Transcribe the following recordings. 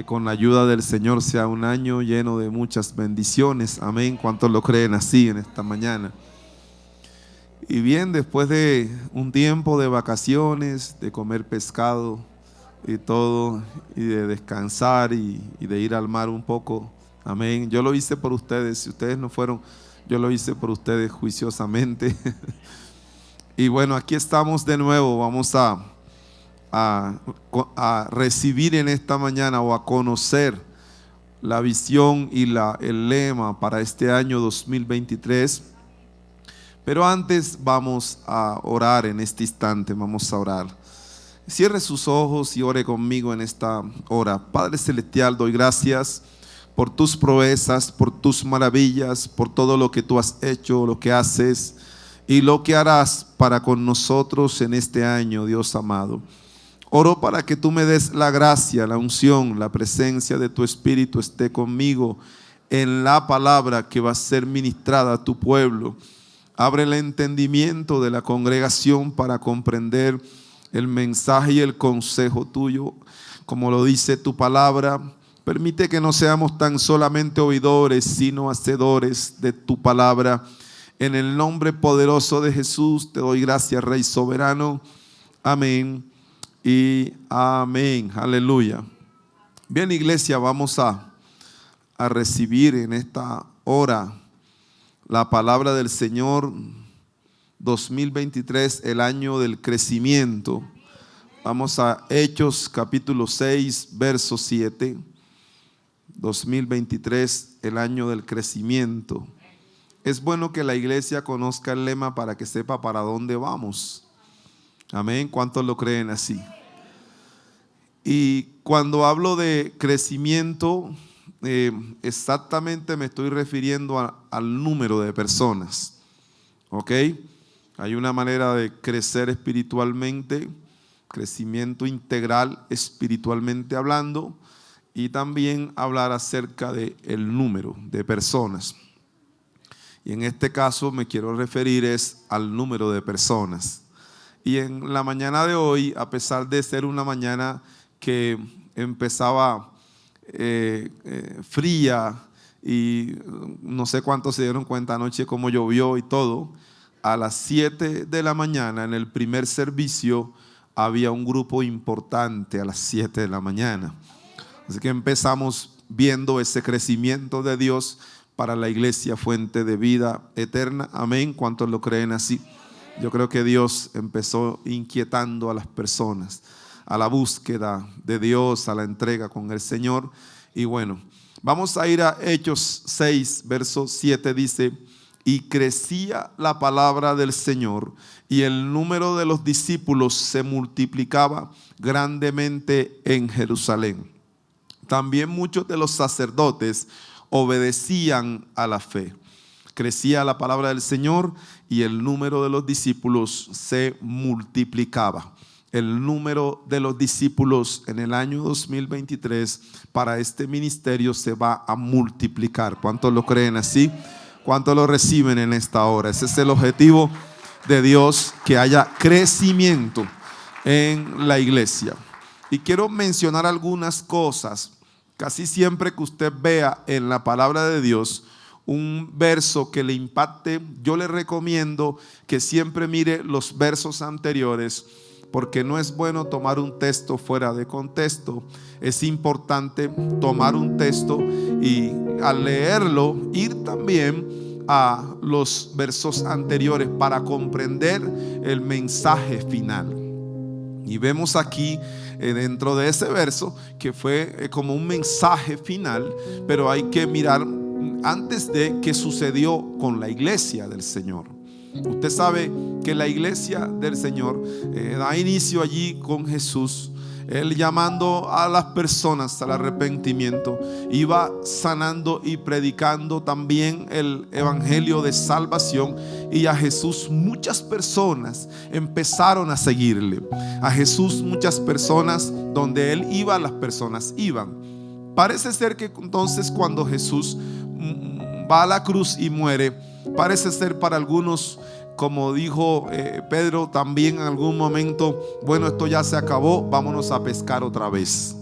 con la ayuda del Señor sea un año lleno de muchas bendiciones. Amén. ¿Cuántos lo creen así en esta mañana? Y bien, después de un tiempo de vacaciones, de comer pescado y todo, y de descansar y de ir al mar un poco. Amén. Yo lo hice por ustedes. Si ustedes no fueron, yo lo hice por ustedes juiciosamente. Y bueno, aquí estamos de nuevo. Vamos a recibir en esta mañana o a conocer la visión y el lema para este año 2023. Pero antes vamos a orar en este instante. Vamos a orar. Cierre sus ojos y ore conmigo en esta hora. Padre Celestial, doy gracias por tus proezas, por tus maravillas, por todo lo que tú has hecho, lo que haces y lo que harás para con nosotros en este año, Dios amado. Oro para que tú me des la gracia, la unción, la presencia de tu Espíritu esté conmigo en la palabra que va a ser ministrada a tu pueblo. Abre el entendimiento de la congregación para comprender el mensaje y el consejo tuyo, como lo dice tu palabra. Permite que no seamos tan solamente oidores, sino hacedores de tu palabra. En el nombre poderoso de Jesús te doy gracias, Rey soberano. Amén y amén. Aleluya. Bien, iglesia, vamos a recibir en esta hora la palabra del Señor. 2023, el año del crecimiento. Vamos a Hechos capítulo 6, verso 7. 2023, el año del crecimiento. Es bueno que la iglesia conozca el lema para que sepa para dónde vamos. Amén. ¿Cuántos lo creen así? Y cuando hablo de crecimiento, exactamente me estoy refiriendo al número de personas. ¿Ok? Hay una manera de crecer espiritualmente, crecimiento integral espiritualmente hablando, y también hablar acerca del número de personas. Y en este caso me quiero referir al número de personas. Y en la mañana de hoy, a pesar de ser una mañana que empezaba fría, y no sé cuántos se dieron cuenta anoche cómo llovió y todo, a las 7 de la mañana en el primer servicio había un grupo importante a las 7 de la mañana. Así que empezamos viendo ese crecimiento de Dios para la iglesia Fuente de Vida Eterna. Amén. ¿Cuántos lo creen así? Yo creo que Dios empezó inquietando a las personas a la búsqueda de Dios, a la entrega con el Señor. Y bueno, vamos a ir a Hechos 6, verso 7, dice: y crecía la palabra del Señor, y el número de los discípulos se multiplicaba grandemente en Jerusalén. También muchos de los sacerdotes obedecían a la fe. Crecía la palabra del Señor y el número de los discípulos se multiplicaba. El número de los discípulos en el año 2023 para este ministerio se va a multiplicar. ¿Cuántos lo creen así? ¿Cuántos lo reciben en esta hora? Ese es el objetivo de Dios, que haya crecimiento en la iglesia. Y quiero mencionar algunas cosas. Casi siempre que usted vea en la palabra de Dios un verso que le impacte, yo le recomiendo que siempre mire los versos anteriores, porque no es bueno tomar un texto fuera de contexto. Es importante tomar un texto y al leerlo ir también a los versos anteriores para comprender el mensaje final. Y vemos aquí dentro de ese verso que fue como un mensaje final, pero hay que mirar antes de qué sucedió con la iglesia del Señor. Usted sabe que la iglesia del Señor da inicio allí con Jesús, Él llamando a las personas al arrepentimiento, iba sanando y predicando también el evangelio de salvación, y a Jesús muchas personas empezaron a seguirle. A Jesús muchas personas, donde Él iba, las personas iban. Parece ser que entonces cuando Jesús va a la cruz y muere, parece ser para algunos, como dijo Pedro también en algún momento: bueno, esto ya se acabó, vámonos a pescar otra vez.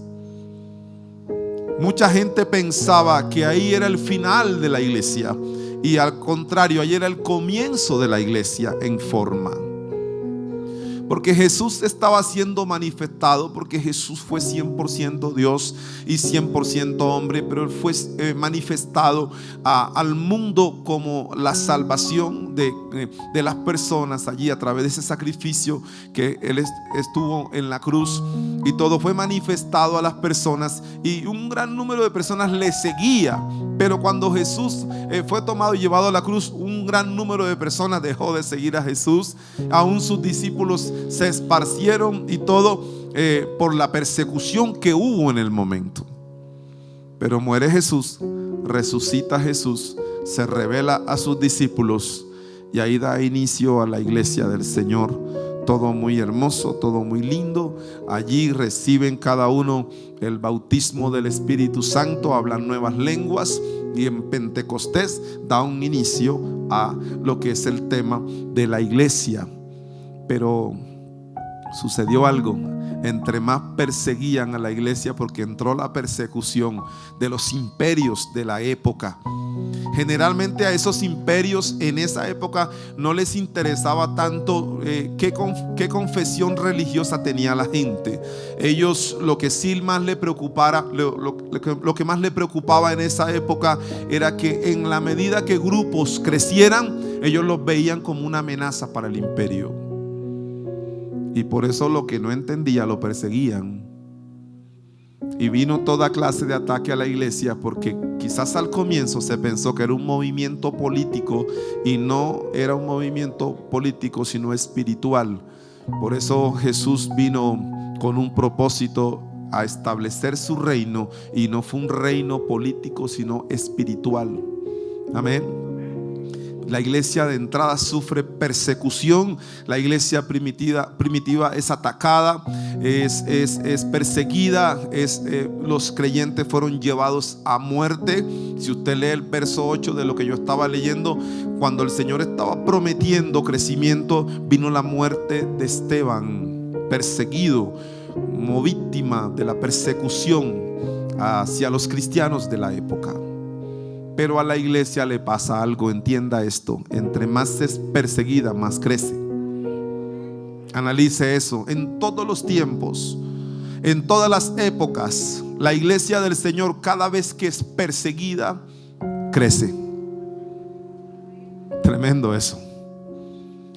Mucha gente pensaba que ahí era el final de la iglesia, y al contrario, ahí era el comienzo de la iglesia en forma. Porque Jesús estaba siendo manifestado, porque Jesús fue 100% Dios y 100% hombre, pero Él fue manifestado al mundo como la salvación de las personas allí a través de ese sacrificio que Él estuvo en la cruz, y todo fue manifestado a las personas, y un gran número de personas le seguía. Pero cuando Jesús fue tomado y llevado a la cruz, un gran número de personas dejó de seguir a Jesús. Aún sus discípulos se esparcieron, y todo por la persecución que hubo en el momento. Pero muere Jesús, resucita Jesús, se revela a sus discípulos, y ahí da inicio a la iglesia del Señor. Todo muy hermoso, todo muy lindo. Allí reciben cada uno el bautismo del Espíritu Santo, hablan nuevas lenguas, y en Pentecostés da un inicio a lo que es el tema de la iglesia. Pero sucedió algo. Entre más perseguían a la iglesia, porque entró la persecución de los imperios de la época. Generalmente a esos imperios en esa época no les interesaba tanto qué confesión religiosa tenía la gente. Ellos lo que sí más le preocupara, lo que más le preocupaba en esa época era que en la medida que grupos crecieran, ellos los veían como una amenaza para el imperio. Y por eso lo que no entendía lo perseguían. Y vino toda clase de ataque a la iglesia, porque quizás al comienzo se pensó que era un movimiento político, y no era un movimiento político sino espiritual. Por eso Jesús vino con un propósito, a establecer su reino, y no fue un reino político sino espiritual. Amén. La iglesia de entrada sufre persecución. La iglesia primitiva es atacada, es perseguida, los creyentes fueron llevados a muerte. Si usted lee el verso 8 de lo que yo estaba leyendo, cuando el Señor estaba prometiendo crecimiento, vino la muerte de Esteban, perseguido, como víctima de la persecución hacia los cristianos de la época. Pero a la iglesia le pasa algo, entienda esto: entre más es perseguida, más crece. Analice eso. En todos los tiempos, en todas las épocas, la iglesia del Señor, cada vez que es perseguida, crece. Tremendo eso.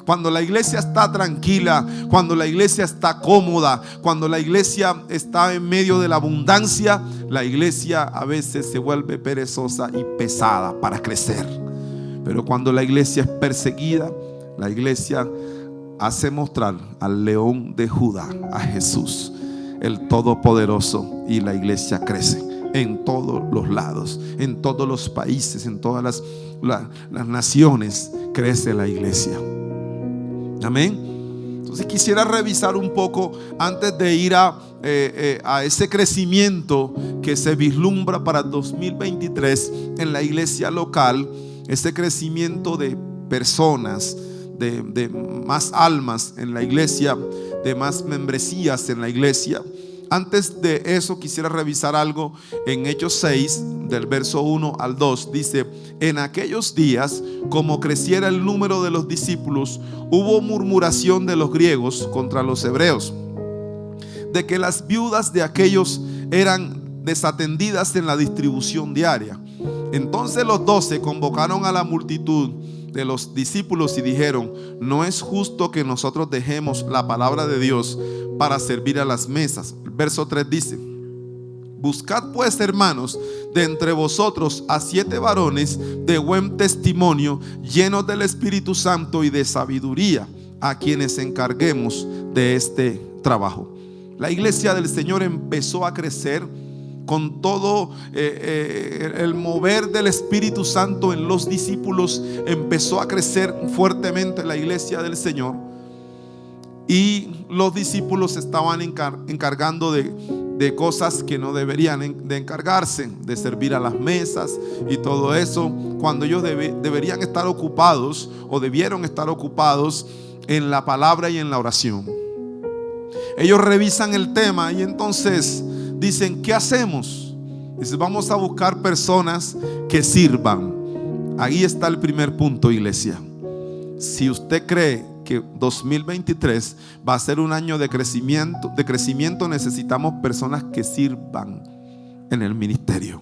Cuando la iglesia está tranquila, cuando la iglesia está cómoda, cuando la iglesia está en medio de la abundancia, la iglesia a veces se vuelve perezosa y pesada para crecer. Pero cuando la iglesia es perseguida, la iglesia hace mostrar al león de Judá, a Jesús, el Todopoderoso, y la iglesia crece en todos los lados, en todos los países, en todas las naciones crece la iglesia. Amén. Entonces quisiera revisar un poco, antes de ir a ese crecimiento que se vislumbra para 2023 en la iglesia local, ese crecimiento de personas, de más almas en la iglesia, de más membresías en la iglesia. Antes de eso quisiera revisar algo en Hechos 6, del verso 1 al 2. Dice: en aquellos días, como creciera el número de los discípulos, hubo murmuración de los griegos contra los hebreos, de que las viudas de aquellos eran desatendidas en la distribución diaria. Entonces los 12 convocaron a la multitud de los discípulos y dijeron: no es justo que nosotros dejemos la palabra de Dios para servir a las mesas. El verso 3 dice: buscad pues, hermanos, de entre vosotros a 7 varones de buen testimonio, llenos del Espíritu Santo y de sabiduría, a quienes encarguemos de este trabajo. La iglesia del Señor empezó a crecer con todo el mover del Espíritu Santo en los discípulos. Empezó a crecer fuertemente la iglesia del Señor, y los discípulos estaban encargando de cosas que no deberían de encargarse, de servir a las mesas y todo eso, cuando ellos deberían estar ocupados, o debieron estar ocupados en la palabra y en la oración. Ellos revisan el tema y entonces dicen: ¿qué hacemos? Dice, vamos a buscar personas que sirvan. Ahí está el primer punto, iglesia. Si usted cree que 2023 va a ser un año de crecimiento, necesitamos personas que sirvan en el ministerio.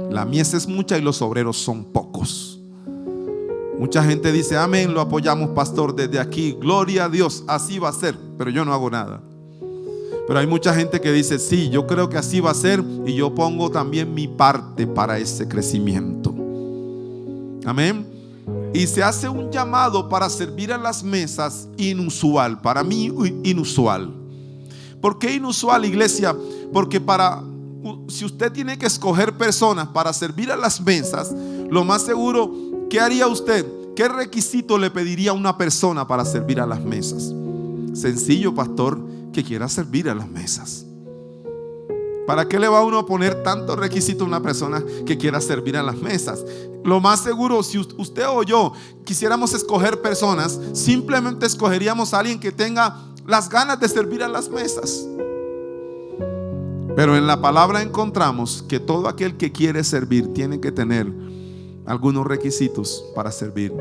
La mies es mucha y los obreros son pocos. Mucha gente dice, amén, lo apoyamos, pastor, desde aquí, gloria a Dios, así va a ser, pero yo no hago nada. Pero hay mucha gente que dice, sí, yo creo que así va a ser, y yo pongo también mi parte para ese crecimiento. Amén. Y se hace un llamado para servir a las mesas inusual, para mí inusual. ¿Por qué inusual, iglesia? Porque si usted tiene que escoger personas para servir a las mesas, lo más seguro, ¿qué haría usted? ¿Qué requisito le pediría a una persona para servir a las mesas? Sencillo, pastor, que quiera servir a las mesas. ¿Para qué le va uno a poner tantos requisitos a una persona que quiera servir a las mesas? Lo más seguro, si usted o yo quisiéramos escoger personas, simplemente escogeríamos a alguien que tenga las ganas de servir a las mesas. Pero en la palabra encontramos que todo aquel que quiere servir tiene que tener algunos requisitos para servir.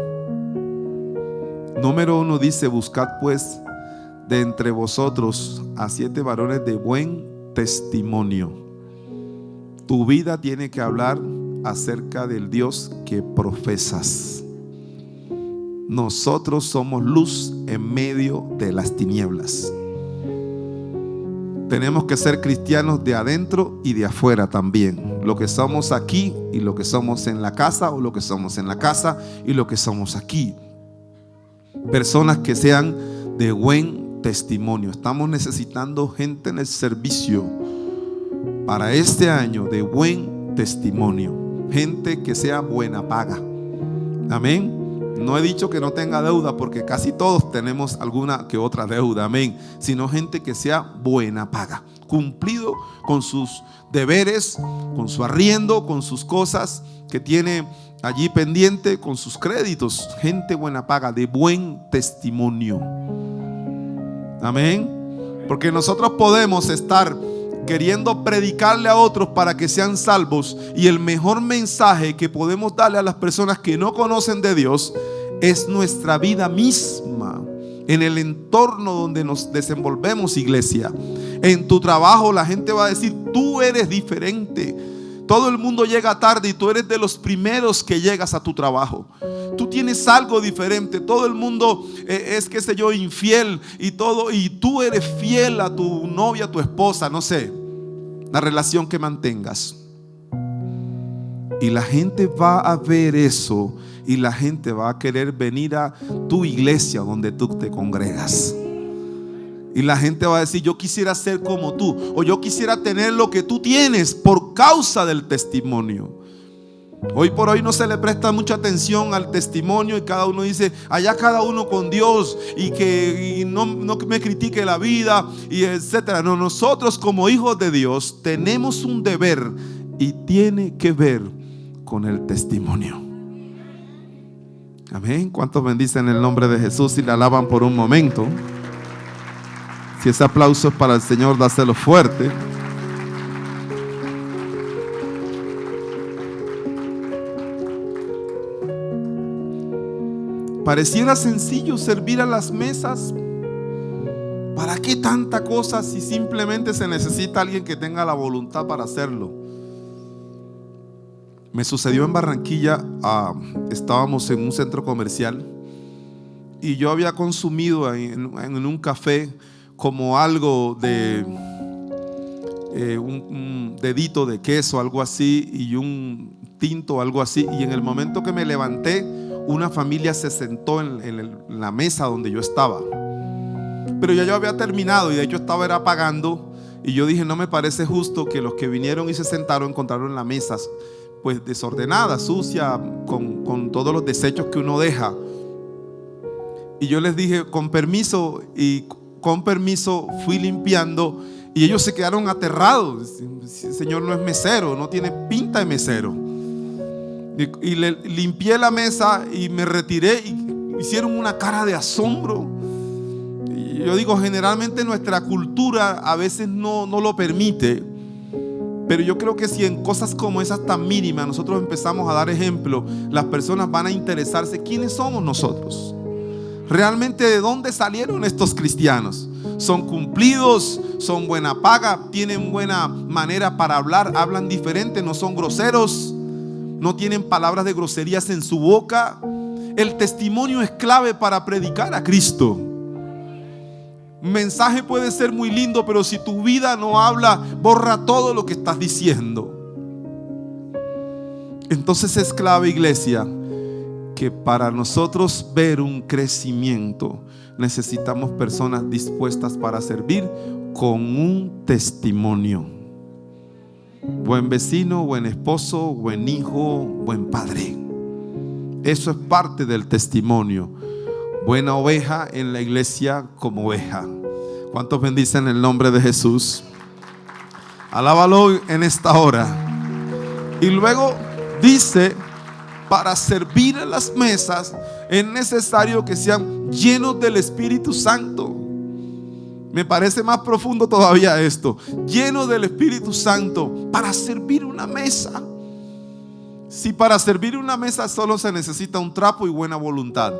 Número 1 dice, buscad pues de entre vosotros a 7 varones de buen testimonio. Tu vida tiene que hablar acerca del Dios que profesas. Nosotros somos luz en medio de las tinieblas. Tenemos que ser cristianos de adentro y de afuera también. Lo que somos aquí y lo que somos en la casa, o lo que somos en la casa y lo que somos aquí. Personas que sean de buen testimonio. Estamos necesitando gente en el servicio para este año de buen testimonio. Gente que sea buena paga. Amén. No he dicho que no tenga deuda, porque casi todos tenemos alguna que otra deuda, amén. Sino gente que sea buena paga, cumplido con sus deberes, con su arriendo, con sus cosas que tiene allí pendiente, con sus créditos. Gente buena paga, de buen testimonio. Amén. Porque nosotros podemos estar queriendo predicarle a otros para que sean salvos, y el mejor mensaje que podemos darle a las personas que no conocen de Dios es nuestra vida misma, en el entorno donde nos desenvolvemos, iglesia. En tu trabajo la gente va a decir, tú eres diferente. Todo el mundo llega tarde y tú eres de los primeros que llegas a tu trabajo. Tú tienes algo diferente. Todo el mundo es, qué sé yo, infiel y todo, y tú eres fiel a tu novia, a tu esposa, no sé, la relación que mantengas. Y la gente va a ver eso, y la gente va a querer venir a tu iglesia donde tú te congregas. Y la gente va a decir, yo quisiera ser como tú, o yo quisiera tener lo que tú tienes, por causa del testimonio. Hoy por hoy no se le presta mucha atención al testimonio, y cada uno dice, allá cada uno con Dios, y no me critique la vida, y etcétera. No, nosotros como hijos de Dios tenemos un deber, y tiene que ver con el testimonio. Amén. ¿Cuántos bendicen el nombre de Jesús y le alaban por un momento? Si ese aplauso es para el Señor, dáselo fuerte. Pareciera sencillo servir a las mesas. ¿Para qué tanta cosa si simplemente se necesita alguien que tenga la voluntad para hacerlo? Me sucedió en Barranquilla. Estábamos en un centro comercial y yo había consumido en un café como algo de un dedito de queso, algo así, y un tinto, algo así. Y en el momento que me levanté, una familia se sentó en la mesa donde yo estaba. Pero ya yo había terminado, y de hecho estaba pagando. Y yo dije, no me parece justo que los que vinieron y se sentaron encontraron la mesa pues desordenada, sucia, con todos los desechos que uno deja. Y yo les dije, con permiso, y con permiso fui limpiando, y ellos se quedaron aterrados. El señor no es mesero, no tiene pinta de mesero. Y le limpié la mesa y me retiré, y hicieron una cara de asombro. Y yo digo, generalmente nuestra cultura a veces no lo permite, Pero yo creo que si en cosas como esas tan mínimas nosotros empezamos a dar ejemplo, las personas van a interesarse quiénes somos nosotros. Realmente, ¿de dónde salieron estos cristianos? ¿Son cumplidos? ¿Son buena paga? ¿Tienen buena manera para hablar? ¿Hablan diferente? ¿No son groseros? ¿No tienen palabras de groserías en su boca? El testimonio es clave para predicar a Cristo. Un mensaje puede ser muy lindo, pero si tu vida no habla, borra todo lo que estás diciendo. Entonces es clave, iglesia, que para nosotros ver un crecimiento necesitamos personas dispuestas para servir con un testimonio. Buen vecino, buen esposo, buen hijo, buen padre. Eso es parte del testimonio. Buena oveja en la iglesia como oveja. ¿Cuántos bendicen el nombre de Jesús? Alábalo en esta hora. Y luego dice: para servir a las mesas es necesario que sean llenos del Espíritu Santo. Me parece más profundo todavía esto. Llenos del Espíritu Santo para servir una mesa. Si para servir una mesa solo se necesita un trapo y buena voluntad,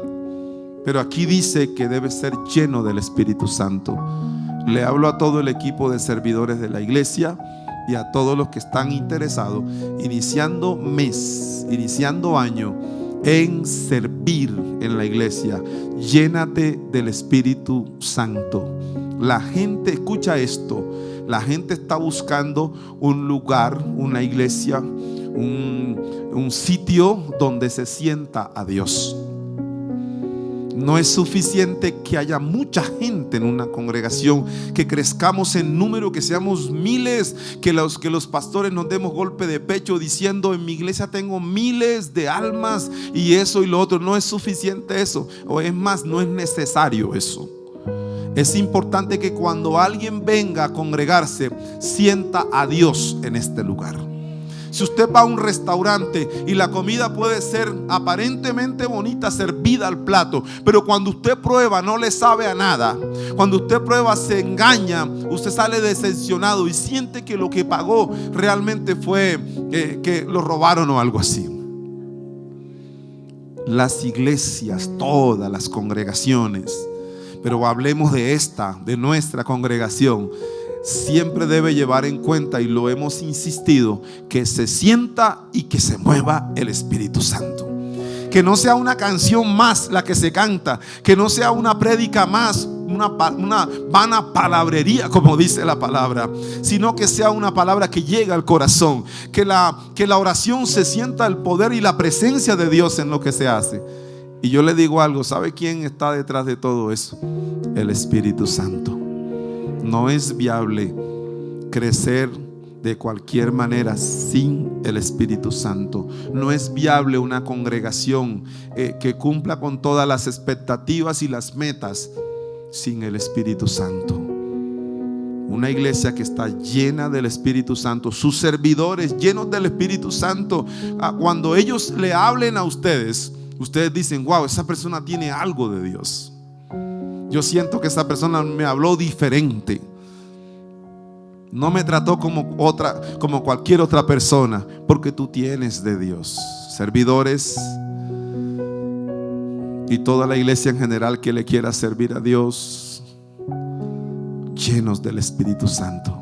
pero aquí dice que debe ser lleno del Espíritu Santo. Le hablo a todo el equipo de servidores de la iglesia y a todos los que están interesados, iniciando mes, iniciando año, en servir en la iglesia. Llénate del Espíritu Santo. La gente, escucha esto, la gente está buscando un lugar, una iglesia, un sitio donde se sienta a Dios. No es suficiente que haya mucha gente en una congregación, que crezcamos en número, que seamos miles, que los pastores nos demos golpe de pecho diciendo: en mi iglesia tengo miles de almas y eso y lo otro. No es suficiente eso, o es más, no es necesario eso. Es importante que cuando alguien venga a congregarse, sienta a Dios en este lugar. Si usted va a un restaurante y la comida puede ser aparentemente bonita, servida al plato, pero cuando usted prueba no le sabe a nada. Cuando usted prueba se engaña, usted sale decepcionado y siente que lo que pagó realmente fue que lo robaron o algo así. Las iglesias, todas las congregaciones, pero hablemos de de nuestra congregación, siempre debe llevar en cuenta, y lo hemos insistido, que se sienta y que se mueva el Espíritu Santo. Que no sea una canción más la que se canta, que no sea una prédica más, una vana palabrería, como dice la palabra, sino que sea una palabra que llegue al corazón, que la oración se sienta el poder y la presencia de Dios en lo que se hace. Y yo le digo algo, ¿sabe quién está detrás de todo eso? El Espíritu Santo. No es viable crecer de cualquier manera sin el Espíritu Santo. No es viable una congregación que cumpla con todas las expectativas y las metas sin el Espíritu Santo. Una iglesia que está llena del Espíritu Santo, sus servidores llenos del Espíritu Santo, cuando ellos le hablen a ustedes, ustedes dicen: wow, esa persona tiene algo de Dios. Yo siento que esa persona me habló diferente. No me trató como cualquier otra persona, porque tú tienes de Dios. Servidores y toda la iglesia en general que le quiera servir a Dios, llenos del Espíritu Santo.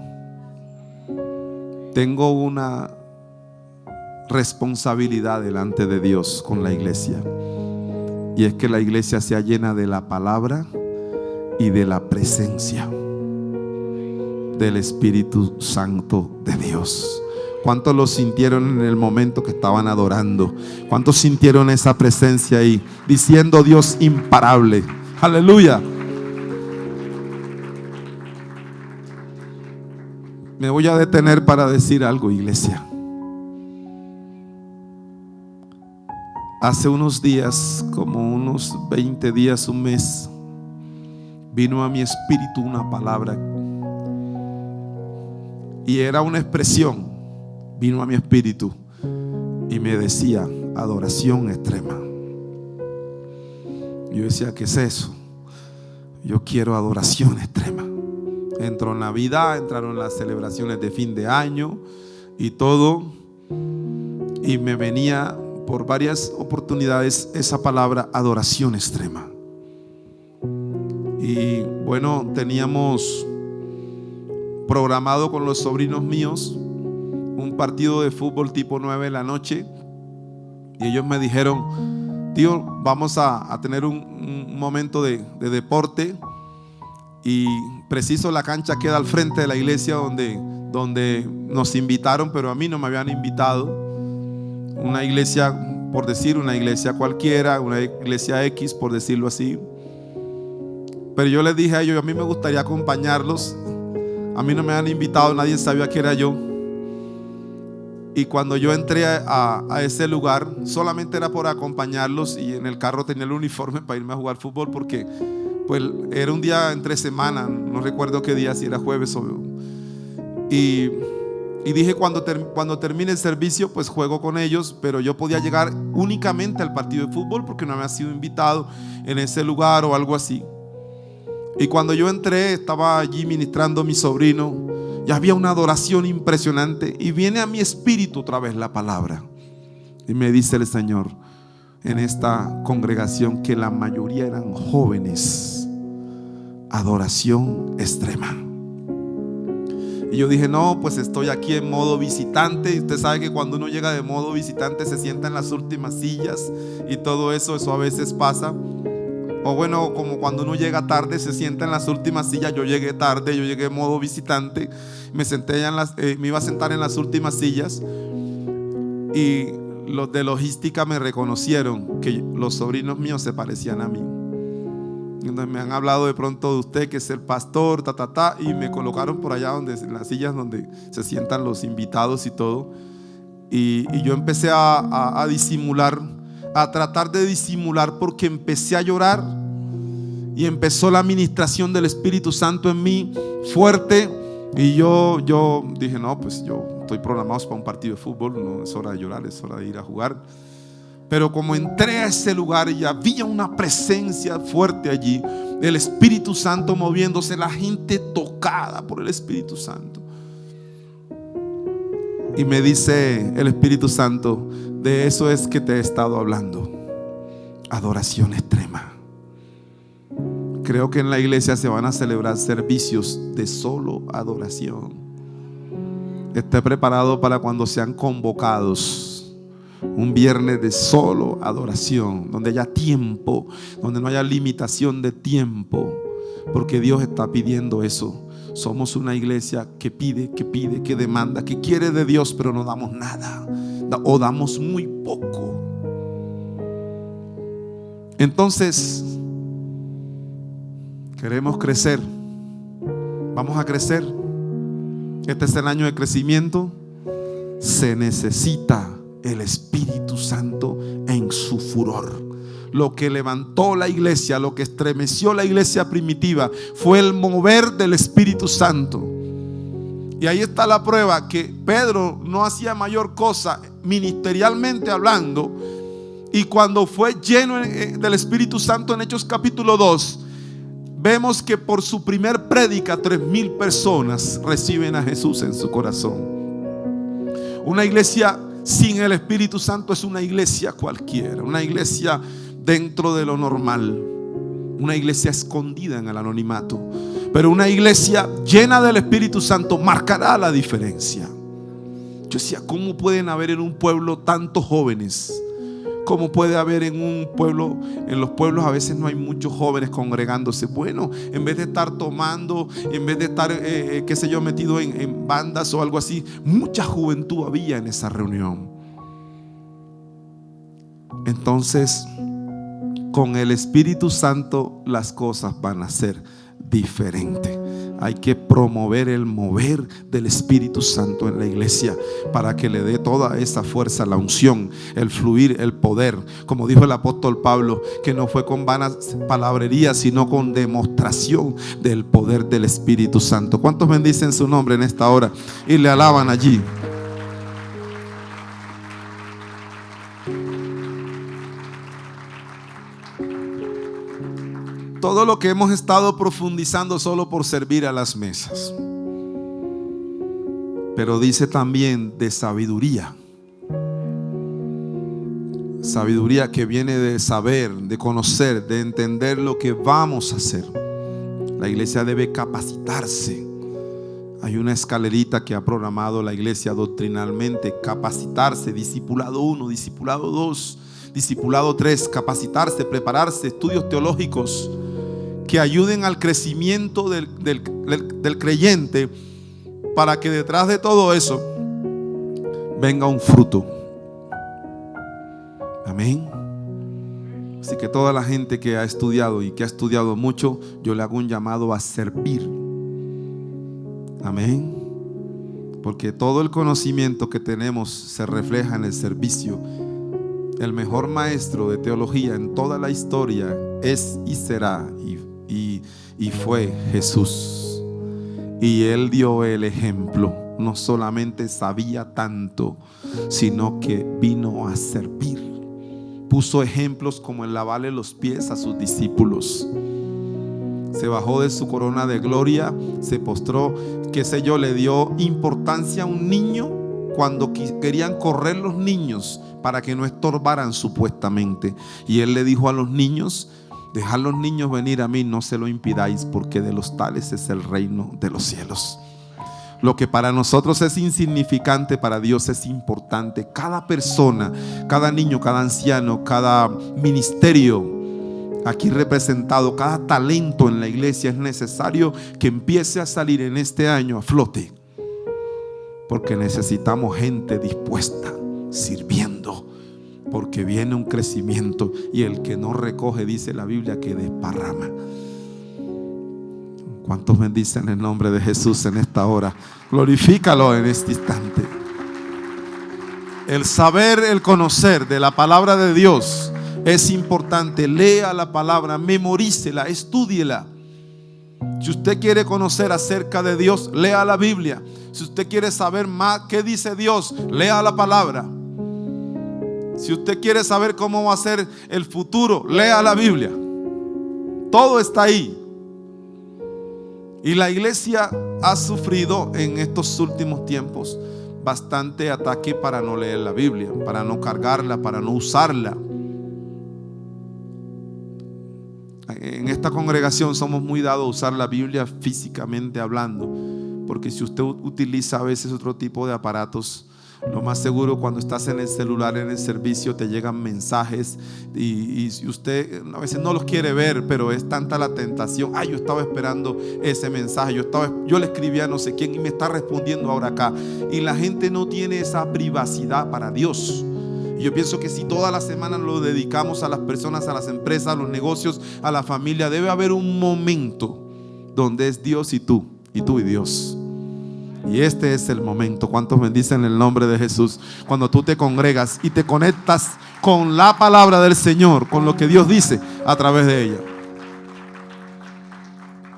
Tengo una responsabilidad delante de Dios con la iglesia, y es que la iglesia sea llena de la palabra y de la presencia del Espíritu Santo de Dios. ¿Cuántos lo sintieron en el momento que estaban adorando? ¿Cuántos sintieron esa presencia ahí? Diciendo: Dios imparable. Aleluya. Me voy a detener para decir algo, iglesia. Hace unos días, como unos 20 días, un mes, vino a mi espíritu una palabra, y era una expresión. Vino a mi espíritu y me decía: adoración extrema. Yo decía: ¿qué es eso? Yo quiero adoración extrema. Entró Navidad, entraron las celebraciones de fin de año, y todo, y me venía por varias oportunidades esa palabra adoración extrema. Y bueno, teníamos programado con los sobrinos míos un partido de fútbol tipo 9 de la noche, y ellos me dijeron: tío, vamos a tener un momento de deporte, y preciso la cancha queda al frente de la iglesia donde nos invitaron, pero a mí no me habían invitado. Una iglesia, por decir, una iglesia cualquiera, una iglesia X, por decirlo así. Pero yo les dije a ellos: a mí me gustaría acompañarlos. A mí no me han invitado, nadie sabía que era yo. Y cuando yo entré a ese lugar, solamente era por acompañarlos, y en el carro tenía el uniforme para irme a jugar fútbol, porque pues era un día entre semana, no recuerdo qué día, si era jueves o... Y dije, cuando termine el servicio, pues juego con ellos, pero yo podía llegar únicamente al partido de fútbol porque no había sido invitado en ese lugar o algo así. Y cuando yo entré, estaba allí ministrando mi sobrino, y había una adoración impresionante, y viene a mi espíritu otra vez la palabra, y me dice el Señor en esta congregación, que la mayoría eran jóvenes, adoración extrema. Y yo dije: no, pues estoy aquí en modo visitante, y usted sabe que cuando uno llega de modo visitante se sienta en las últimas sillas y todo eso a veces pasa. O bueno, como cuando uno llega tarde se sienta en las últimas sillas. Yo llegué tarde, yo llegué en modo visitante, me iba a sentar en las últimas sillas, y los de logística me reconocieron que los sobrinos míos se parecían a mí. Entonces me han hablado de pronto de usted, que es el pastor, y me colocaron por allá en las sillas donde se sientan los invitados y todo. Y yo empecé a disimular, a tratar de disimular, porque empecé a llorar, y empezó la administración del Espíritu Santo en mí fuerte. Y yo dije: no, pues yo estoy programado para un partido de fútbol, no es hora de llorar, es hora de ir a jugar. Pero como entré a ese lugar y había una presencia fuerte allí, el Espíritu Santo moviéndose, la gente tocada por el Espíritu Santo, y me dice el Espíritu Santo: de eso es que te he estado hablando, adoración extrema. Creo que en la iglesia se van a celebrar servicios de solo adoración. Esté preparado para cuando sean convocados un viernes de solo adoración, donde haya tiempo, donde no haya limitación de tiempo, porque Dios está pidiendo eso. Somos una iglesia que pide, que demanda, que quiere de Dios, pero no damos nada, o damos muy poco. Entonces queremos crecer, vamos a crecer. Este es el año de crecimiento. Se necesita el Espíritu Santo en su furor. Lo que levantó la iglesia, lo que estremeció la iglesia primitiva, fue el mover del Espíritu Santo. Y ahí está la prueba, que Pedro no hacía mayor cosa ministerialmente hablando, y cuando fue lleno del Espíritu Santo en Hechos capítulo 2, vemos que por su primer prédica 3,000 personas reciben a Jesús en su corazón. Una iglesia sin el Espíritu Santo es una iglesia cualquiera, una iglesia dentro de lo normal, una iglesia escondida en el anonimato. Pero una iglesia llena del Espíritu Santo marcará la diferencia. Yo decía: ¿cómo pueden haber en un pueblo tantos jóvenes? ¿Cómo puede haber en un pueblo? En los pueblos a veces no hay muchos jóvenes congregándose. Bueno, en vez de estar tomando, en vez de estar, qué sé yo, metido en bandas o algo así, mucha juventud había en esa reunión. Entonces, con el Espíritu Santo las cosas van a ser diferentes. Hay que promover el mover del Espíritu Santo en la iglesia, para que le dé toda esa fuerza, la unción, el fluir, el poder. Como dijo el apóstol Pablo, que no fue con vanas palabrerías, sino con demostración del poder del Espíritu Santo. ¿Cuántos bendicen su nombre en esta hora y le alaban allí? Todo lo que hemos estado profundizando solo por servir a las mesas. pero dice también de sabiduría. Sabiduría que viene de saber, de conocer, de entender lo que vamos a hacer. La iglesia debe capacitarse. Hay una escalerita que ha programado la iglesia doctrinalmente: capacitarse, discipulado 1, discipulado 2, discipulado 3, capacitarse, prepararse, estudios teológicos que ayuden al crecimiento del creyente, para que detrás de todo eso venga un fruto. Amén. Así que toda la gente que ha estudiado y que ha estudiado mucho, yo le hago un llamado a servir. Amén. Porque todo el conocimiento que tenemos se refleja en el servicio. El mejor maestro de teología en toda la historia es y será y fue Jesús. Y Él dio el ejemplo. No solamente sabía tanto, sino que vino a servir. Puso ejemplos como el lavarle los pies a sus discípulos. Se bajó de su corona de gloria, se postró, qué sé yo, le dio importancia a un niño cuando querían correr los niños para que no estorbaran supuestamente. Y Él le dijo a los niños: dejad los niños venir a mí, no se lo impidáis, porque de los tales es el reino de los cielos. Lo que para nosotros es insignificante, para Dios es importante. Cada persona, cada niño, cada anciano, cada ministerio aquí representado, cada talento en la iglesia es necesario que empiece a salir en este año a flote, porque necesitamos gente dispuesta, sirviendo, porque viene un crecimiento, y el que no recoge, dice la Biblia, que desparrama. ¿Cuántos bendicen el nombre de Jesús en esta hora? Glorifícalo en este instante. El saber, el conocer de la palabra de Dios es importante. Lea la palabra, memorícela, estúdiela. Si usted quiere conocer acerca de Dios, lea la Biblia. Si usted quiere saber más qué dice Dios, lea la palabra. Si usted quiere saber cómo va a ser el futuro, lea la Biblia. Todo está ahí. Y la iglesia ha sufrido en estos últimos tiempos bastante ataque para no leer la Biblia, para no cargarla, para no usarla. En esta congregación somos muy dados a usar la Biblia físicamente hablando, porque si usted utiliza a veces otro tipo de aparatos, lo más seguro, cuando estás en el celular, en el servicio, te llegan mensajes y usted a veces no los quiere ver, pero es tanta la tentación. Yo estaba esperando ese mensaje, yo le escribí a no sé quién y me está respondiendo ahora acá. Y la gente no tiene esa privacidad para Dios. Y yo pienso que si toda la semana lo dedicamos a las personas, a las empresas, a los negocios, a la familia, debe haber un momento donde es Dios y tú y Dios. Y este es el momento. ¿Cuántos bendicen el nombre de Jesús? Cuando tú te congregas y te conectas con la palabra del Señor, con lo que Dios dice a través de ella.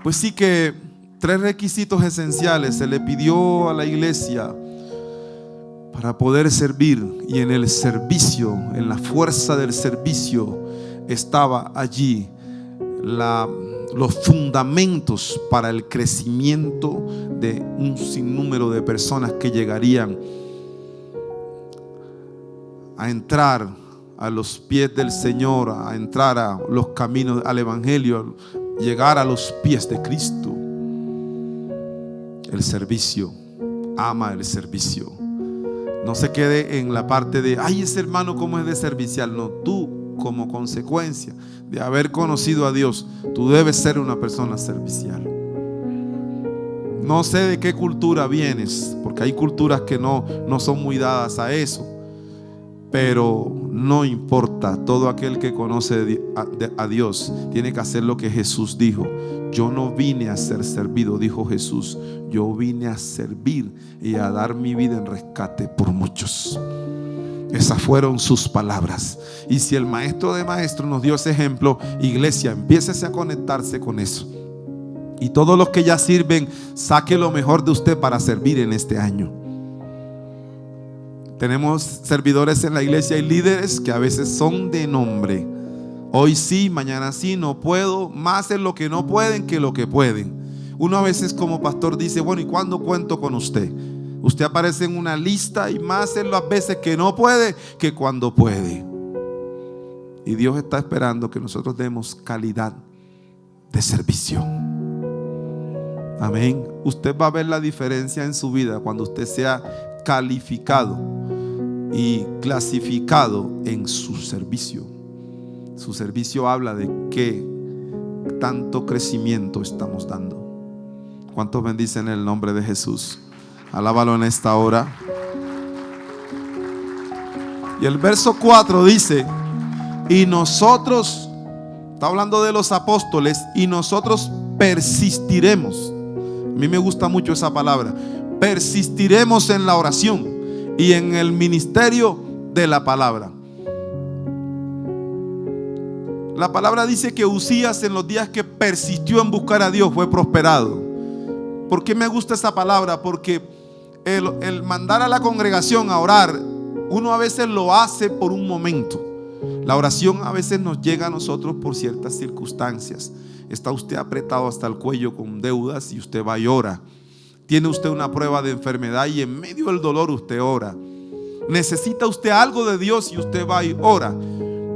Pues sí que 3 requisitos esenciales se le pidió a la iglesia para poder servir. Y en el servicio, en la fuerza del servicio, estaba allí los fundamentos para el crecimiento de un sinnúmero de personas que llegarían a entrar a los pies del Señor, a entrar a los caminos, al Evangelio, llegar a los pies de Cristo. El servicio, ama el servicio. No se quede en la parte de, ese hermano cómo es de servicial. No, tú como consecuencia de haber conocido a Dios, tú debes ser una persona servicial. No sé de qué cultura vienes, porque hay culturas que no son muy dadas a eso, pero no importa. Todo aquel que conoce a Dios tiene que hacer lo que Jesús dijo. Yo no vine a ser servido, dijo Jesús. Yo vine a servir y a dar mi vida en rescate por muchos. Esas fueron sus palabras. Y si el maestro de maestros nos dio ese ejemplo, iglesia, empiécese a conectarse con eso. Y todos los que ya sirven, saque lo mejor de usted para servir en este año. Tenemos servidores en la iglesia y líderes que a veces son de nombre. Hoy sí, mañana sí, no puedo. Más en lo que no pueden que lo que pueden. Uno a veces como pastor dice, bueno, ¿y cuándo cuento con usted? Usted aparece en una lista y más en las veces que no puede que cuando puede. Y Dios está esperando que nosotros demos calidad de servicio. Amén. Usted va a ver la diferencia en su vida cuando usted sea calificado y clasificado en su servicio. Su servicio habla de qué tanto crecimiento estamos dando. ¿Cuántos bendicen el nombre de Jesús? Alábalo en esta hora. Y el verso 4 dice: y nosotros, está hablando de los apóstoles, y nosotros persistiremos. A mí me gusta mucho esa palabra. Persistiremos en la oración y en el ministerio de la palabra. La palabra dice que Uzías, en los días que persistió en buscar a Dios, fue prosperado. ¿Por qué me gusta esa palabra? Porque el mandar a la congregación a orar, uno a veces lo hace por un momento. La oración a veces nos llega a nosotros por ciertas circunstancias. Está usted apretado hasta el cuello con deudas y usted va y ora. Tiene usted una prueba de enfermedad y en medio del dolor usted ora. Necesita usted algo de Dios y usted va y ora.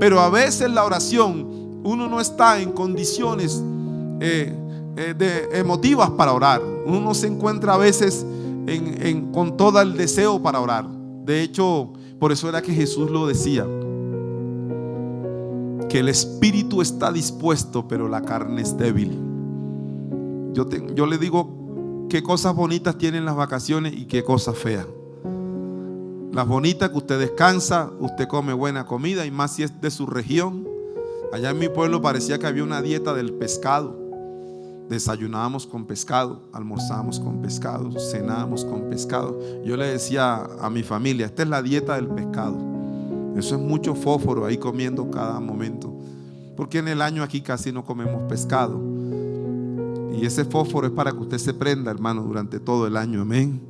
Pero a veces la oración, uno no está en condiciones emotivas para orar. Uno no se encuentra a veces con todo el deseo para orar. De hecho, por eso era que Jesús lo decía, que el espíritu está dispuesto, pero la carne es débil. Yo le digo qué cosas bonitas tienen las vacaciones y qué cosas feas. Las bonitas, que usted descansa, usted come buena comida, y más si es de su región. Allá en mi pueblo parecía que había una dieta del pescado. Desayunábamos con pescado, almorzábamos con pescado, cenábamos con pescado. Yo le decía a mi familia: esta es la dieta del pescado. Eso es mucho fósforo ahí comiendo cada momento, porque en el año aquí casi no comemos pescado. Y ese fósforo es para que usted se prenda, hermano, durante todo el año. Amén.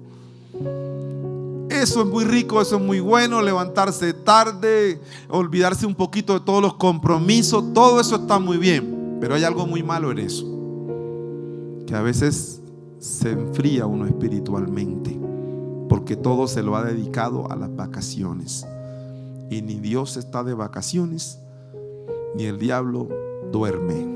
Eso es muy rico, eso es muy bueno. Levantarse tarde, olvidarse un poquito de todos los compromisos, todo eso está muy bien. Pero hay algo muy malo en eso, que a veces se enfría uno espiritualmente, porque todo se lo ha dedicado a las vacaciones. Y ni Dios está de vacaciones, ni el diablo duerme.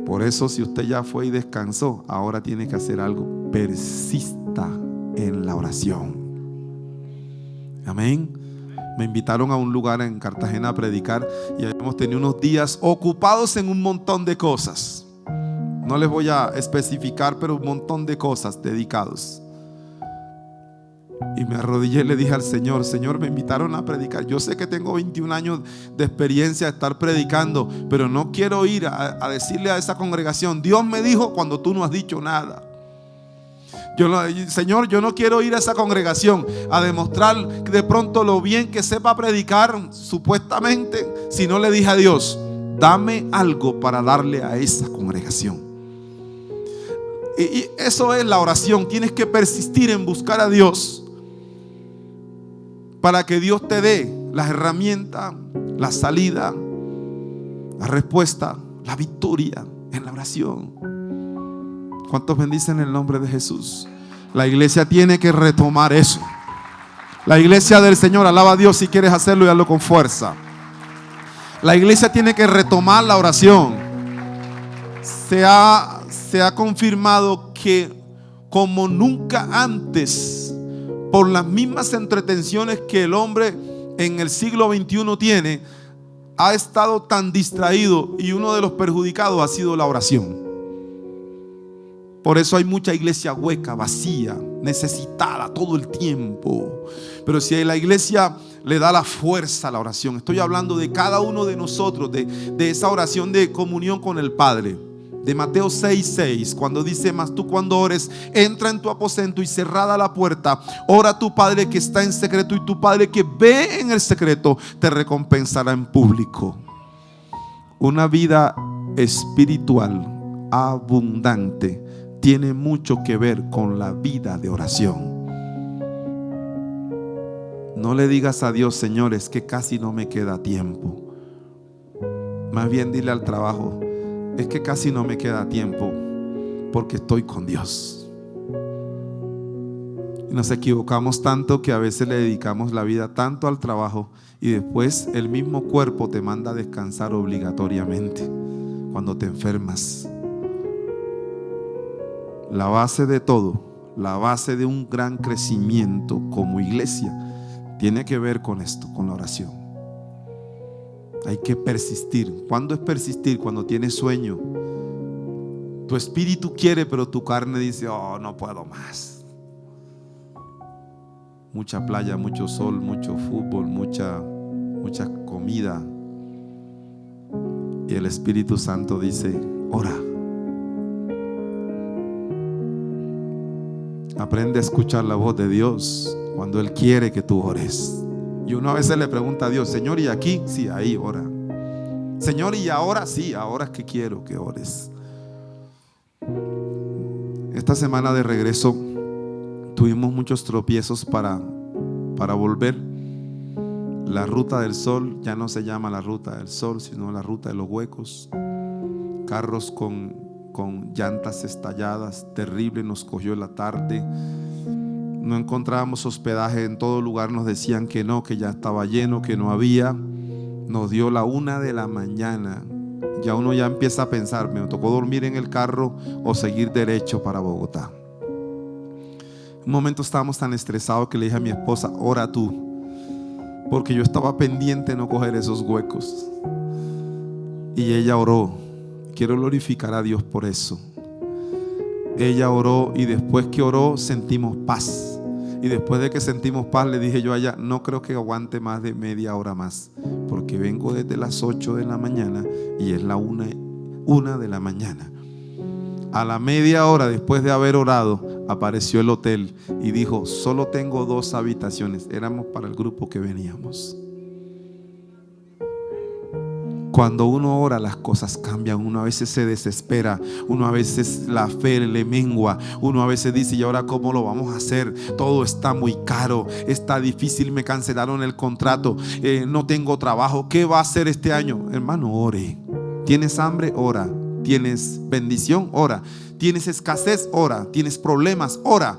Por eso, si usted ya fue y descansó, ahora tiene que hacer algo. Persista en la oración. Amén. Me invitaron a un lugar en Cartagena a predicar y habíamos tenido unos días ocupados en un montón de cosas. No les voy a especificar, pero un montón de cosas dedicados. Y me arrodillé y le dije al Señor: Señor, me invitaron a predicar. Yo sé que tengo 21 años de experiencia de estar predicando, pero no quiero ir a decirle a esa congregación: Dios me dijo cuando tú no has dicho nada. Señor, yo no quiero ir a esa congregación a demostrar de pronto lo bien que sepa predicar, supuestamente, si no le dije a Dios: dame algo para darle a esa congregación. Y eso es la oración. Tienes que persistir en buscar a Dios para que Dios te dé las herramientas, la salida, la respuesta, la victoria en la oración. ¿Cuántos bendicen el nombre de Jesús? La iglesia tiene que retomar eso. La iglesia del Señor, alaba a Dios si quieres hacerlo y hazlo con fuerza. La iglesia tiene que retomar la oración. Se ha confirmado que como nunca antes, por las mismas entretenciones que el hombre en el siglo XXI tiene, ha estado tan distraído, y uno de los perjudicados ha sido la oración. Por eso hay mucha iglesia hueca, vacía, necesitada todo el tiempo. Pero si la iglesia le da la fuerza a la oración, estoy hablando de cada uno de nosotros, de esa oración de comunión con el Padre. De Mateo 6:6, cuando dice: mas tú cuando ores, entra en tu aposento y cerrada la puerta, ora a tu Padre que está en secreto, y tu Padre que ve en el secreto te recompensará en público. Una vida espiritual abundante tiene mucho que ver con la vida de oración. No le digas a Dios: Señor, es que casi no me queda tiempo. Más bien dile al trabajo: es que casi no me queda tiempo porque estoy con Dios. Y nos equivocamos tanto que a veces le dedicamos la vida tanto al trabajo y después el mismo cuerpo te manda a descansar obligatoriamente cuando te enfermas. La base de todo, la base de un gran crecimiento como iglesia tiene que ver con esto, con la oración. Hay que persistir. ¿Cuándo es persistir? Cuando tienes sueño. Tu espíritu quiere, pero tu carne dice: oh, no puedo más. Mucha playa, mucho sol, mucho fútbol, mucha comida. Y el Espíritu Santo dice: ora. Aprende a escuchar la voz de Dios cuando Él quiere que tú ores. Y uno a veces le pregunta a Dios: Señor, ¿y aquí? Sí, ahí ora. Señor, ¿y ahora? Sí, ahora es que quiero que ores. Esta semana de regreso tuvimos muchos tropiezos para volver. La ruta del sol ya no se llama la ruta del sol, sino la ruta de los huecos. Carros con llantas estalladas, terrible, nos cogió la tarde. No encontrábamos hospedaje en todo lugar, nos decían que no, que ya estaba lleno, que no había. Nos dio la 1 de la mañana. Ya uno ya empieza a pensar: me tocó dormir en el carro o seguir derecho para Bogotá. Un momento estábamos tan estresados que le dije a mi esposa: ora tú, porque yo estaba pendiente de no coger esos huecos. Y ella oró. Quiero glorificar a Dios por eso. Ella oró, y después que oró sentimos paz. Y después de que sentimos paz, le dije yo a ella: no creo que aguante más de media hora más, porque vengo desde las 8 de la mañana y es la 1 de la mañana. A la media hora después de haber orado, apareció el hotel y dijo: solo tengo 2 habitaciones. Éramos para el grupo que veníamos. Cuando uno ora, las cosas cambian. Uno a veces se desespera, uno a veces la fe le mengua, uno a veces dice: ¿y ahora cómo lo vamos a hacer? Todo está muy caro, está difícil, me cancelaron el contrato, no tengo trabajo, ¿qué va a hacer este año? Hermano, ore. ¿Tienes hambre? Ora. ¿Tienes bendición? Ora. ¿Tienes escasez? Ora. ¿Tienes problemas? Ora.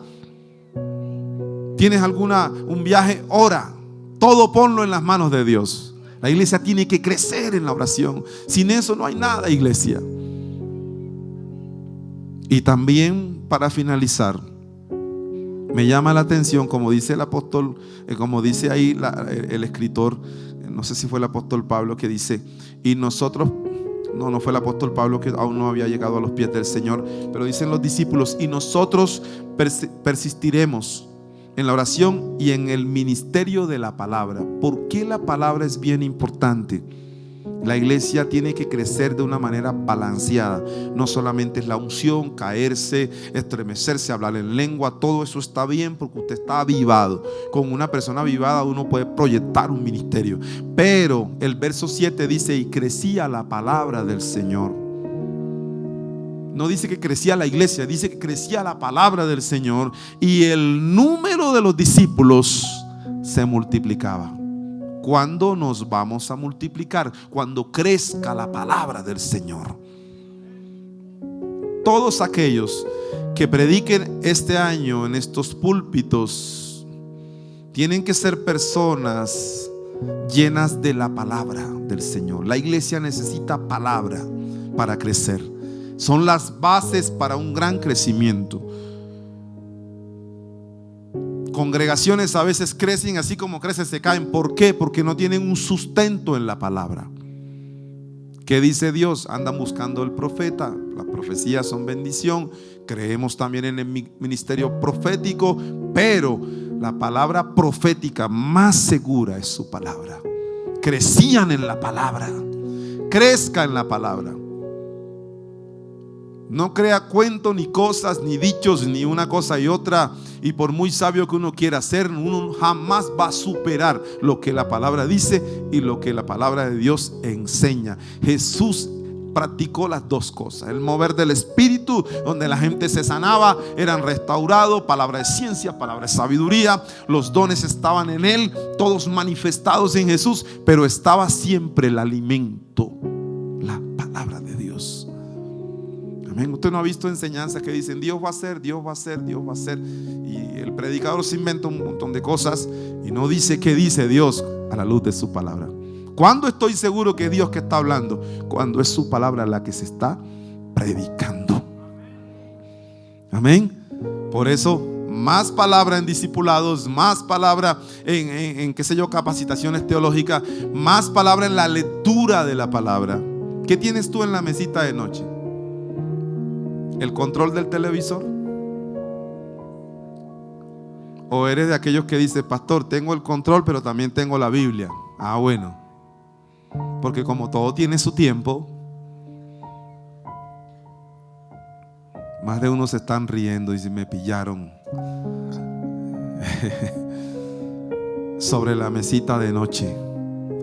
¿Tienes un viaje? Ora. Todo ponlo en las manos de Dios. La iglesia tiene que crecer en la oración. Sin eso no hay nada, iglesia. Y también, para finalizar, me llama la atención, como dice el apóstol, como dice ahí el escritor, no sé si fue el apóstol Pablo, que dice: y nosotros, no fue el apóstol Pablo, que aún no había llegado a los pies del Señor, pero dicen los discípulos: y nosotros persistiremos en la oración y en el ministerio de la palabra. ¿Por qué la palabra es bien importante? La iglesia tiene que crecer de una manera balanceada. No solamente es la unción, caerse, estremecerse, hablar en lengua. Todo eso está bien porque usted está avivado. Con una persona avivada uno puede proyectar un ministerio. Pero el verso 7 dice: y crecía la palabra del Señor. No dice que crecía la iglesia, dice que crecía la palabra del Señor, y el número de los discípulos se multiplicaba. ¿Cuándo nos vamos a multiplicar? Cuando crezca la palabra del Señor. Todos aquellos que prediquen este año en estos púlpitos tienen que ser personas llenas de la palabra del Señor. La iglesia necesita palabra para crecer. Son las bases para un gran crecimiento. Congregaciones a veces crecen, así como crecen se caen. ¿Por qué? Porque no tienen un sustento en la palabra. ¿Qué dice Dios? Andan buscando el profeta. Las profecías son bendición. Creemos también en el ministerio profético, pero la palabra profética más segura es su palabra. Crecían en la palabra. Crezca en la palabra. No crea cuentos, ni cosas, ni dichos, ni una cosa y otra. Y por muy sabio que uno quiera ser, uno jamás va a superar lo que la palabra dice y lo que la palabra de Dios enseña. Jesús practicó las dos cosas. El mover del Espíritu, donde la gente se sanaba, eran restaurados. Palabra de ciencia, palabra de sabiduría. Los dones estaban en Él, todos manifestados en Jesús. Pero estaba siempre el alimento, la palabra de Dios. Amén. Usted no ha visto enseñanzas que dicen: Dios va a hacer, Dios va a hacer, Dios va a hacer. Y el predicador se inventa un montón de cosas y no dice qué dice Dios a la luz de su palabra. ¿Cuándo estoy seguro que es Dios que está hablando? Cuando es su palabra la que se está predicando. Amén. Por eso, más palabra en discipulados, más palabra en qué sé yo, capacitaciones teológicas, más palabra en la lectura de la palabra. ¿Qué tienes tú en la mesita de noche? ¿El control del televisor? ¿O eres de aquellos que dicen, pastor, tengo el control pero también tengo la Biblia? Ah, bueno, porque como todo tiene su tiempo, más de uno se están riendo y se me pillaron. Sobre la mesita de noche,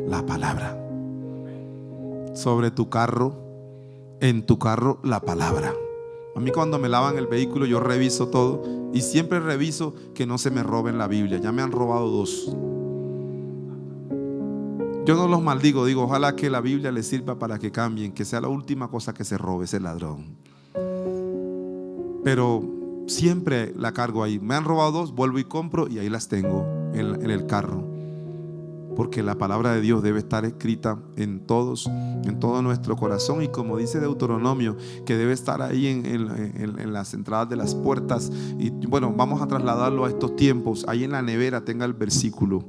la palabra. Sobre tu carro, en tu carro, la palabra. A mí cuando me lavan el vehículo yo reviso todo y siempre reviso que no se me roben la Biblia. Ya me han robado 2. Yo no los maldigo, digo ojalá que la Biblia les sirva para que cambien, que sea la última cosa que se robe ese ladrón. Pero siempre la cargo ahí. Me han robado 2, vuelvo y compro y ahí las tengo en el carro. Porque la palabra de Dios debe estar escrita en todo nuestro corazón. Y como dice Deuteronomio, que debe estar ahí en las entradas de las puertas. Y bueno, vamos a trasladarlo a estos tiempos. Ahí en la nevera tenga el versículo,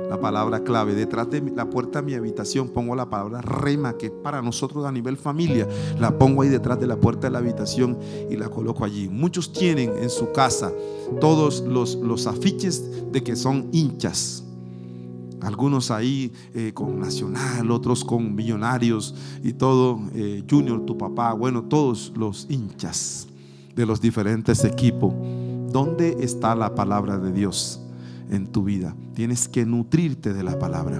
la palabra clave. Detrás de la puerta de mi habitación pongo la palabra rema, que es para nosotros a nivel familia. La pongo ahí detrás de la puerta de la habitación y la coloco allí. Muchos tienen en su casa todos los afiches de que son hinchas. Algunos ahí con Nacional, otros con Millonarios y todo, Junior, tu papá, bueno, todos los hinchas de los diferentes equipos. ¿Dónde está la palabra de Dios en tu vida? Tienes que nutrirte de la palabra.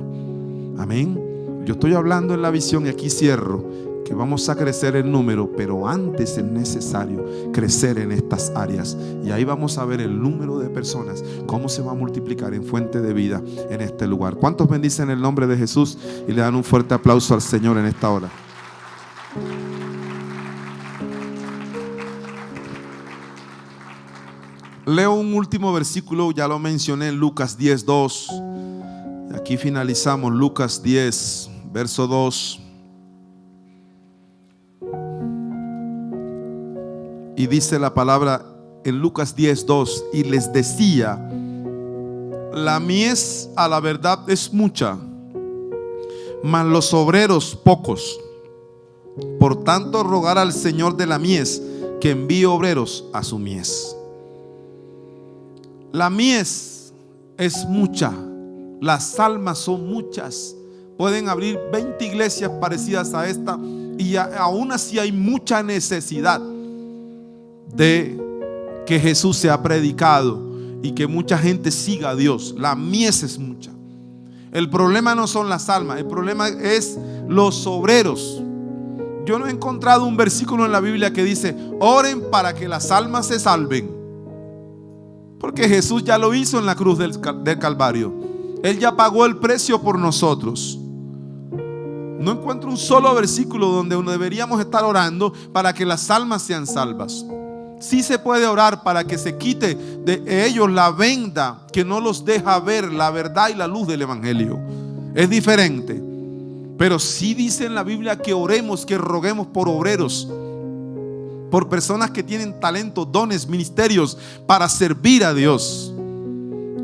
Amén. Yo estoy hablando en la visión y aquí cierro, que vamos a crecer en número, pero antes es necesario crecer en estas áreas. Y ahí vamos a ver el número de personas, cómo se va a multiplicar en fuente de vida en este lugar. ¿Cuántos bendicen el nombre de Jesús y le dan un fuerte aplauso al Señor en esta hora? Leo un último versículo, ya lo mencioné, en Lucas 10:2. Aquí finalizamos Lucas 10, verso 2. Y dice la palabra en Lucas 10:2, y les decía: la mies a la verdad es mucha, mas los obreros pocos. Por tanto, rogar al Señor de la mies que envíe obreros a su mies. La mies es mucha, las almas son muchas. Pueden abrir 20 iglesias parecidas a esta y aún así hay mucha necesidad de que Jesús sea predicado y que mucha gente siga a Dios. La mies es mucha. El problema no son las almas, el problema es los obreros. Yo no he encontrado un versículo en la Biblia que dice: oren para que las almas se salven, porque Jesús ya lo hizo en la cruz del Calvario. Él ya pagó el precio por nosotros. No encuentro un solo versículo donde uno deberíamos estar orando para que las almas sean salvas. Sí se puede orar para que se quite de ellos la venda que no los deja ver la verdad y la luz del evangelio. Es diferente. Pero sí dice en la Biblia que oremos, que roguemos por obreros, por personas que tienen talentos, dones, ministerios para servir a Dios.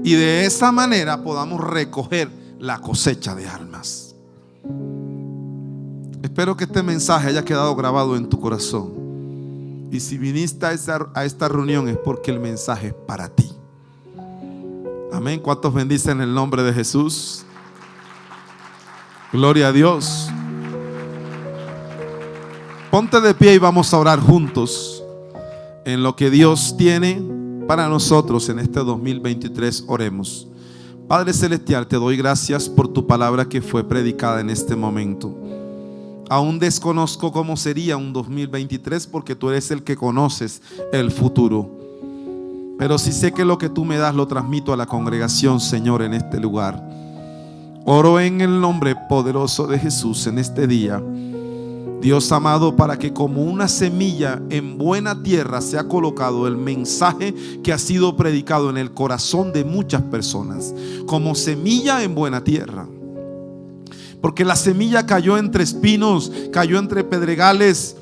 Y de esa manera podamos recoger la cosecha de almas. Espero que este mensaje haya quedado grabado en tu corazón. Y si viniste a esta reunión es porque el mensaje es para ti. Amén. ¿Cuántos bendicen el nombre de Jesús? Gloria a Dios. Ponte de pie y vamos a orar juntos en lo que Dios tiene para nosotros en este 2023. Oremos. Padre Celestial, te doy gracias por tu palabra que fue predicada en este momento. Aún desconozco cómo sería un 2023 porque tú eres el que conoces el futuro. Pero sí sé que lo que tú me das lo transmito a la congregación, Señor, en este lugar. Oro en el nombre poderoso de Jesús en este día. Dios amado, para que como una semilla en buena tierra se ha colocado el mensaje que ha sido predicado en el corazón de muchas personas, como semilla en buena tierra. Porque la semilla cayó entre espinos, cayó entre pedregales,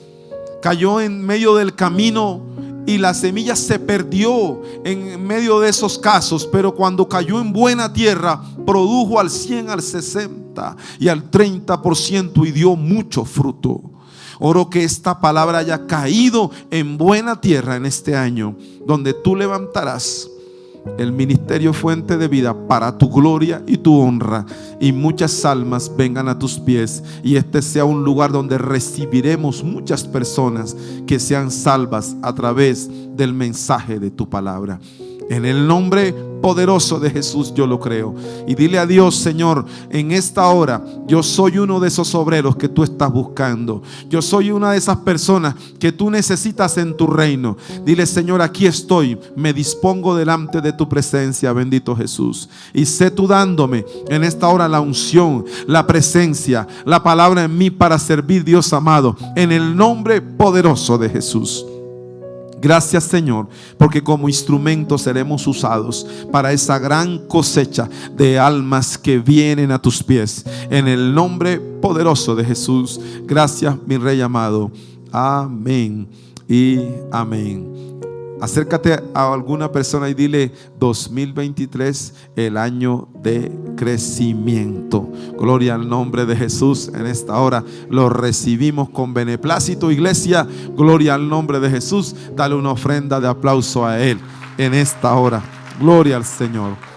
cayó en medio del camino y la semilla se perdió en medio de esos casos. Pero cuando cayó en buena tierra, produjo al 100, al 60 y al 30% y dio mucho fruto. Oro que esta palabra haya caído en buena tierra en este año, donde tú levantarás el ministerio Fuente de Vida para tu gloria y tu honra, y muchas almas vengan a tus pies, y este sea un lugar donde recibiremos muchas personas que sean salvas a través del mensaje de tu palabra. En el nombre poderoso de Jesús yo lo creo. Y dile a Dios: Señor, en esta hora yo soy uno de esos obreros que tú estás buscando. Yo soy una de esas personas que tú necesitas en tu reino. Dile: Señor, aquí estoy, me dispongo delante de tu presencia, bendito Jesús. Y sé tú dándome en esta hora la unción, la presencia, la palabra en mí para servir, Dios amado, en el nombre poderoso de Jesús. Gracias, Señor, porque como instrumentos seremos usados para esa gran cosecha de almas que vienen a tus pies. En el nombre poderoso de Jesús. Gracias, mi Rey amado. Amén y amén. Acércate a alguna persona y dile: 2023, el año de crecimiento. Gloria al nombre de Jesús. En esta hora lo recibimos con beneplácito, iglesia. Gloria al nombre de Jesús. Dale una ofrenda de aplauso a Él en esta hora. Gloria al Señor.